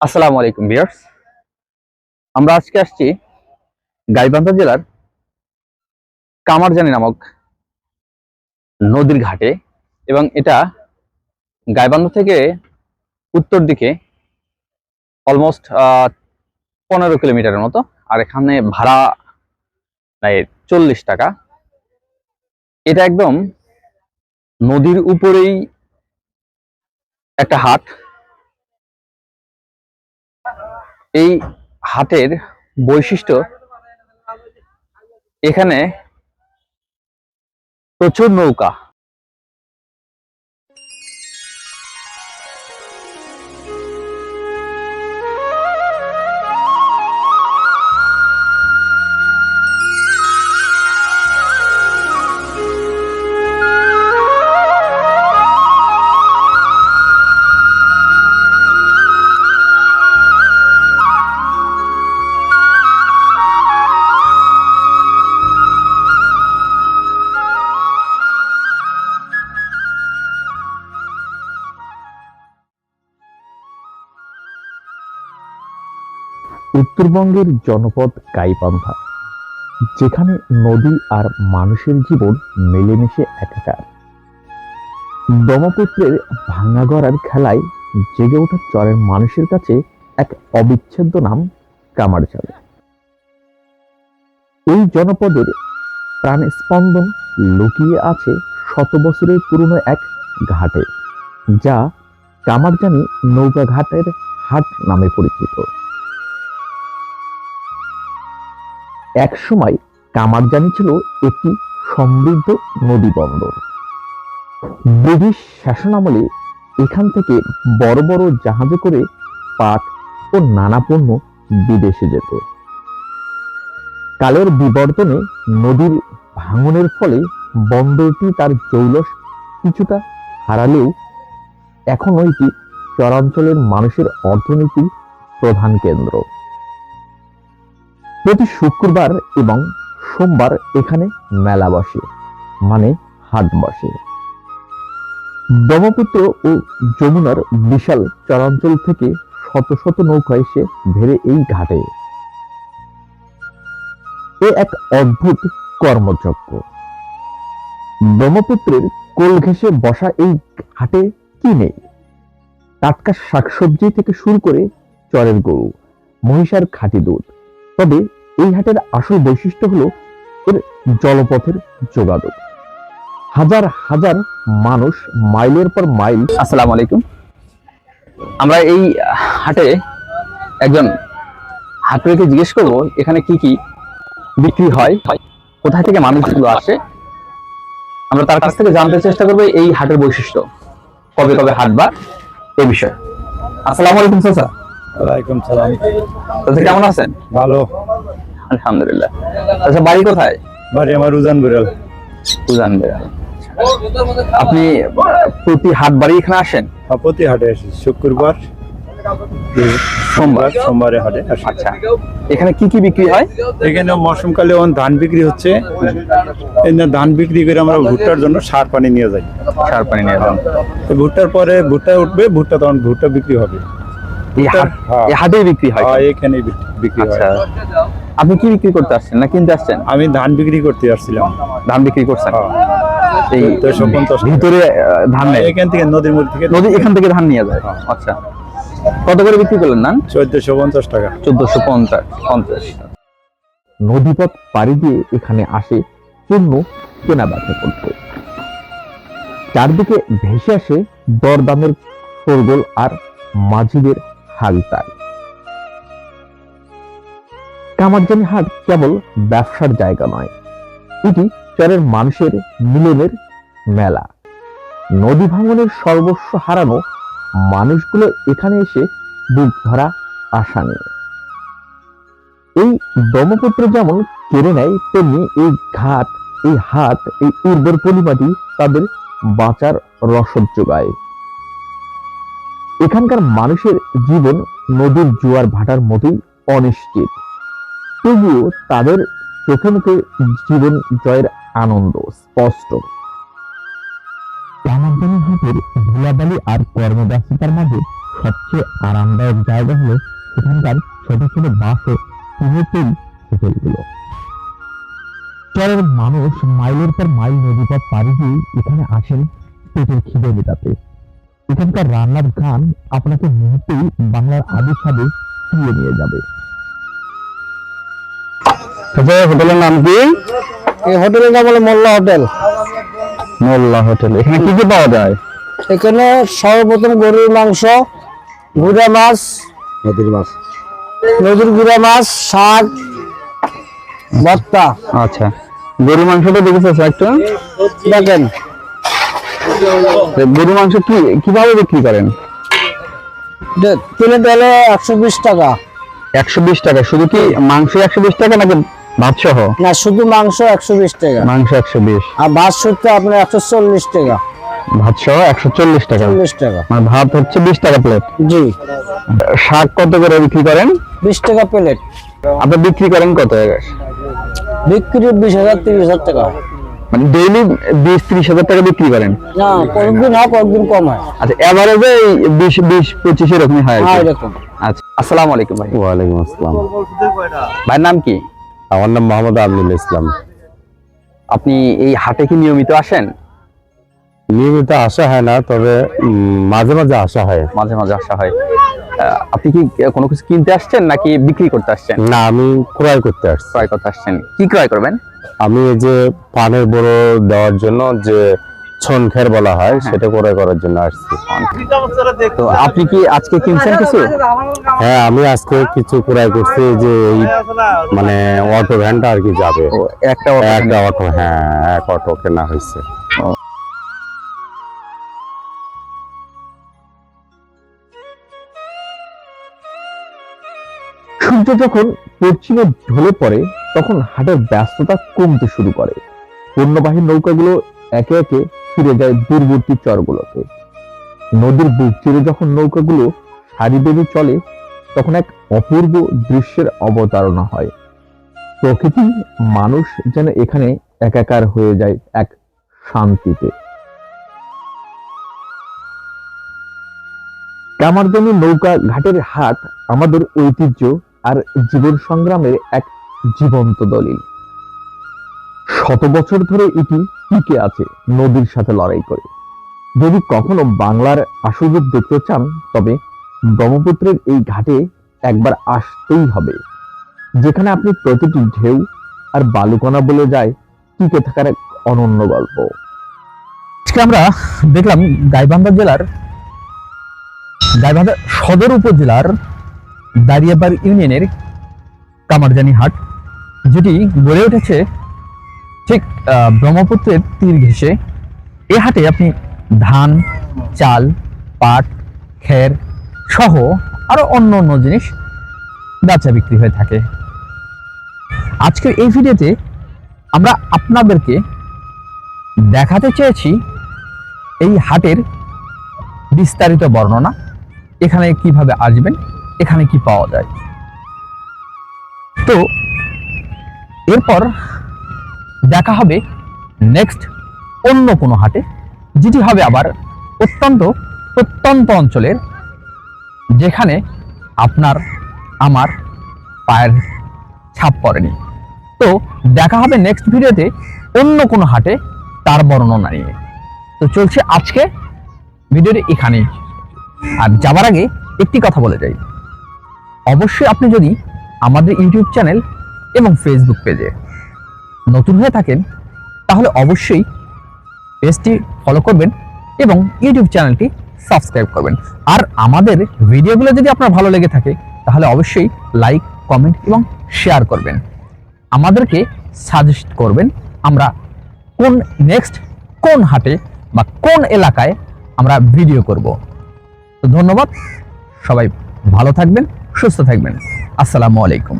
আসসালামু আলাইকুম ভিউয়ার্স। আমরা আজকে আসছি গাইবান্ধা জেলার কামারজানি নামক নদীর ঘাটে, এবং এটা গাইবান্ধা থেকে উত্তর দিকে অলমোস্ট 15 কিলোমিটারের মতো। আর এখানে ভাড়া নেয় 40 টাকা। এটা একদম নদীর উপরেই একটা হাট। এই হাটের বৈশিষ্ট্য, এখানে প্রচুর নৌকা। উত্তরবঙ্গের জনপদ গাইবান্ধা, যেখানে নদী আর মানুষের জীবন মিলেমিশে একাকার। ব্রহ্মপুত্রের ভাঙাগড়ার খেলায় জেগে ওঠা চরের মানুষের কাছে এক অবিচ্ছেদ্য নাম কামারজানি। এই জনপদের প্রাণস্পন্দন লুকিয়ে আছে শত বছরের পুরনো এক ঘাটে, যা কামারজানি নৌকা ঘাটের হাট নামে পরিচিত। একসময় কামারজানি ছিল একটি সমৃদ্ধ নদী বন্দর। ব্রিটিশ শাসনামলে এখান থেকে বড় বড় জাহাজে করে পাট ও নানা পণ্য বিদেশে যেত। কালের বিবর্তনে নদীর ভাঙনের ফলে বন্দরটি তার জৌলস কিছুটা হারালেও এখনো এটি চরাঞ্চলের মানুষের অর্থনীতির প্রধান কেন্দ্র। প্রতি শুক্রবার এবং সোমবার এখানে মেলা বসে, মানে হাট বসে। ব্রহ্মপুত্র ও যমুনার বিশাল চরাঞ্চল থেকে শত শত নৌকা এসে ভেড়ে এই ঘাটে। এ এক অদ্ভুত কর্মযজ্ঞ। ব্রহ্মপুত্রের কোল ঘেঁষে বসা এই ঘাটে কি নেই? টাটকা শাকসবজি থেকে শুরু করে চরের গরু, মহিষার খাঁটি দুধ। তবে এই হাটের আসল বৈশিষ্ট্য হলো এর জলপথের যোগাযোগ। হাজার হাজার মানুষ মাইলের পর মাইল। আসসালামু আলাইকুম। আমরা এই হাটে একজন হাটুকে জিজ্ঞেস করবো এখানে কি কি বিক্রি হয়, কোথায় থেকে মানুষগুলো আসে। আমরা তার কাছ থেকে জানতে চেষ্টা করবো এই হাটের বৈশিষ্ট্য, কবে কবে হাট বা এই বিষয়ে। আসসালামু আলাইকুম চাচা। ওয়ালাইকুম সালাম। চাচা কেমন আছেন? ভালো। আলহামদুলিল্লাহ। চাচা বাড়ি কোথায়? বাড়ি আমার উজান বিড়াল। উজান বিড়াল। আপনি প্রতি হাট বাড়ি এখানে আসেন? প্রতি হাটে আসি, শুক্রবার সোমবার। সোমবারে হাটে আসি। আচ্ছা, এখানে কি কি বিক্রি হয়? এখানে মৌসুমকালে ধান বিক্রি হচ্ছে। এই ধান বিক্রি করে আমরা ভুট্টার জন্য সার পানি নিয়ে যাই। সার পানি নিয়ে যান। ভুট্টার পরে ভুট্টা উঠবে, তখন ভুট্টা বিক্রি হবে। এই হাটেই বিক্রি হয়? এখানে বিক্রি হয়। আচ্ছা, আপনি কি বিক্রি করতে আসছেন না কিনতে আসছেন? আমি ধান বিক্রি করতে আসছিলাম। ধান বিক্রি করছেন? এই 1450 ভিতরে ধান নেই? এখান থেকে নদীর মধ্যে থেকে, নদী এখান থেকে ধান নিয়ে যায়। আচ্ছা, কত করে বিক্রি করলেন ধান? 1450 টাকা। 1450। নদীপথ পাড়ি দিয়ে এখানে আসে পণ্য কেনা বেচা করতে। চারদিকে ভেসে আসে দরদামের শোরগোল আর মাঝিদের হালতাল। কামারজানি হাট কেবল ব্যবসার জায়গা নয়, এটি চরের মানুষের মিলনের মেলা। নদী ভাঙনের সর্বস্ব হারানো মানুষগুলো এখানে এসে বুক ভরা আশা নিয়ে। এই ব্রহ্মপুত্র যেমন কেড়ে নেয়, তেমনি এই ঘাট, এই হাট, এই উর্বর পলিমাটি তাদের বাঁচার রসদ যোগায়। এখানকার মানুষের জীবন নদীর জোয়ার ভাটার মতোই অনিশ্চিত, তবুও তাদের চোখে মুখে জীবন জয়ের আনন্দ স্পষ্ট। কামারজানি হাটের ধুলাবালি আর কর্মব্যস্ততার মাঝে সবচেয়ে আরামদায়ক জায়গা হলো সেখানকার ছোট ছোট বাস ও টিনের হোটেলগুলো। চরের মানুষ মাইলের পর মাইল নদীপথ পাড়ি দিয়ে এখানে আসেন পেটের খিদে মেটাতে। এখানকার রান্নার গান আপনাকে মুহূর্তেই বাংলার আদি স্বাদে ফিরিয়ে নিয়ে যাবে। হোটেলের নাম কি? এই হোটেলের নাম হলো মোল্লা হোটেল। মোল্লা হোটেল। এখানে কি কি পাওয়া যায়? এখানে সর্বপ্রথম গরুর মাংস, গুড়া মাছ, নদীর গুড়া মাছ, শাক, ভর্তা। আচ্ছা, গরু মাংসটা দেখেছো একটু দেখেন গরু মাংস কিভাবে বিক্রি করেন? প্লেট হলো 120 টাকা। 120 টাকা? শুধু কি মাংস 120 টাকা নাকি ভাত সহ? না, শুধু মাংস 120 টাকা, মাংস 120, আর ভাত শুদ্ধ আপনার 140 টাকা। ভাত সহ 140 টাকা? 40 টাকা। মানে ভাত হচ্ছে 20 টাকা প্লেট। জি। শাক কত করে বিক্রি করেন? 20 টাকা প্লেট। আপনি বিক্রি করেন কত? বিক্রি 20,000 30,000 টাকা। মানে ডেইলি 20-30 হাজার টাকা বিক্রি করেন? না, কয়েকদিন হয় কয়েকদিন কম হয়। আচ্ছা, এভারেজে 20-25 এরকমই হয়? হ্যাঁ, এরকম। আচ্ছা, আসসালামু আলাইকুম ভাই। ওয়ালাইকুম আসসালাম। ভাইয়ের নাম কি? আমার নাম মোহাম্মদ আমিনুল ইসলাম। আপনি এই হাটে কি নিয়মিত আসেন? নিয়মিত আসা হয় না, তবে মাঝে মাঝে আসা হয়। মাঝে মাঝে আসা হয়। আপনি কি কোনো কিছু কিনতে আসছেন নাকি বিক্রি করতে আসছেন? না, আমি ক্রয় করতে আসছি। ক্রয় করতে আসছেন। কি ক্রয় করবেন? আমি এই যে পানের বড় দেওয়ার জন্য যে ছনখের বলা হয়, সেটা ক্রয় করার জন্য আসছি। তো আপনি কি আজকে কিনছেন কিছু? হ্যাঁ, আমি আজকে কিছু ক্রয় করছি, যে এই মানে অটো ভ্যানটা আর কি যাবে। একটা অটো, হ্যাঁ, এক অটো কেনা হয়েছে। সূর্য যখন পশ্চিমে ঢলে পড়ে তখন হাটের ব্যস্ততা কমতে শুরু করে। পণ্যবাহী নৌকাগুলো একে একে ফিরে যায় দূরবর্তী চরগুলোতে। নদীর বুক চিরে যখন নৌকাগুলো সারি বেঁধে চলে, তখন এক অপূর্ব দৃশ্যের অবতারণা হয়। প্রকৃতি, মানুষ যেন এখানে একাকার হয়ে যায় এক শান্তিতে। কামারজনী নৌকা ঘাটের হাট আমাদের ঐতিহ্য আর জীবন সংগ্রামের এক জীবন্ত দলিল। শত বছর ধরে এটি টিকে আছে নদীর সাথে লড়াই করে। যদি কখনো বাংলার আসল রূপ দেখতে চান, তবে ব্রহ্মপুত্রের এই ঘাটে একবার আসতেই হবে, যেখানে আপনি প্রতিটি ঢেউ আর বালুকণা বলে যায় টিকে থাকার এক অনন্য গল্প। আজকে আমরা দেখলাম গাইবান্ধা জেলার গাইবান্ধা সদর উপজেলার দারিয়াবাড়ি ইউনিয়নের কামারজানি হাট, যেটি গড়ে উঠেছে ঠিক ব্রহ্মপুত্রের তীর ঘেঁষে। এই হাটে আপনি ধান, চাল, পাট, খের সহ আরো অন্য অন্য জিনিস বেচা বিক্রি হয়ে থাকে। আজকের এই ভিডিওতে আমরা আপনাদেরকে দেখাতে চেয়েছি এই হাটের বিস্তারিত বর্ণনা, এখানে কিভাবে আসবেন, এখানে কি পাওয়া যায়। তো এরপর দেখা হবে নেক্সট অন্য কোনো হাটে, যেটি হবে আবার অত্যন্ত প্রত্যন্ত অঞ্চলের, যেখানে আপনার আমার পায়ের ছাপ পড়েনি। তো দেখা হবে নেক্সট ভিডিওতে অন্য কোনো হাটে, তার বর্ণনা নিয়ে। তো চলছে আজকে ভিডিওটি এখানেই। আর যাবার আগে একটি কথা বলে যাই, অবশ্যই আপনি যদি আমাদের ইউটিউব চ্যানেল এবং ফেসবুক পেজে নতুন হয়ে থাকেন, তাহলে অবশ্যই পেজটি ফলো করবেন এবং ইউটিউব চ্যানেলটি সাবস্ক্রাইব করবেন। আর আমাদের ভিডিওগুলো যদি আপনার ভালো লেগে থাকে, তাহলে অবশ্যই লাইক, কমেন্ট এবং শেয়ার করবেন। আমাদেরকে সাজেস্ট করবেন আমরা নেক্সট কোন হাটে বা কোন এলাকায় আমরা ভিডিও করব। তো ধন্যবাদ, সবাই ভালো থাকবেন, সুস্থ থাকবেন। আসসালামু আলাইকুম।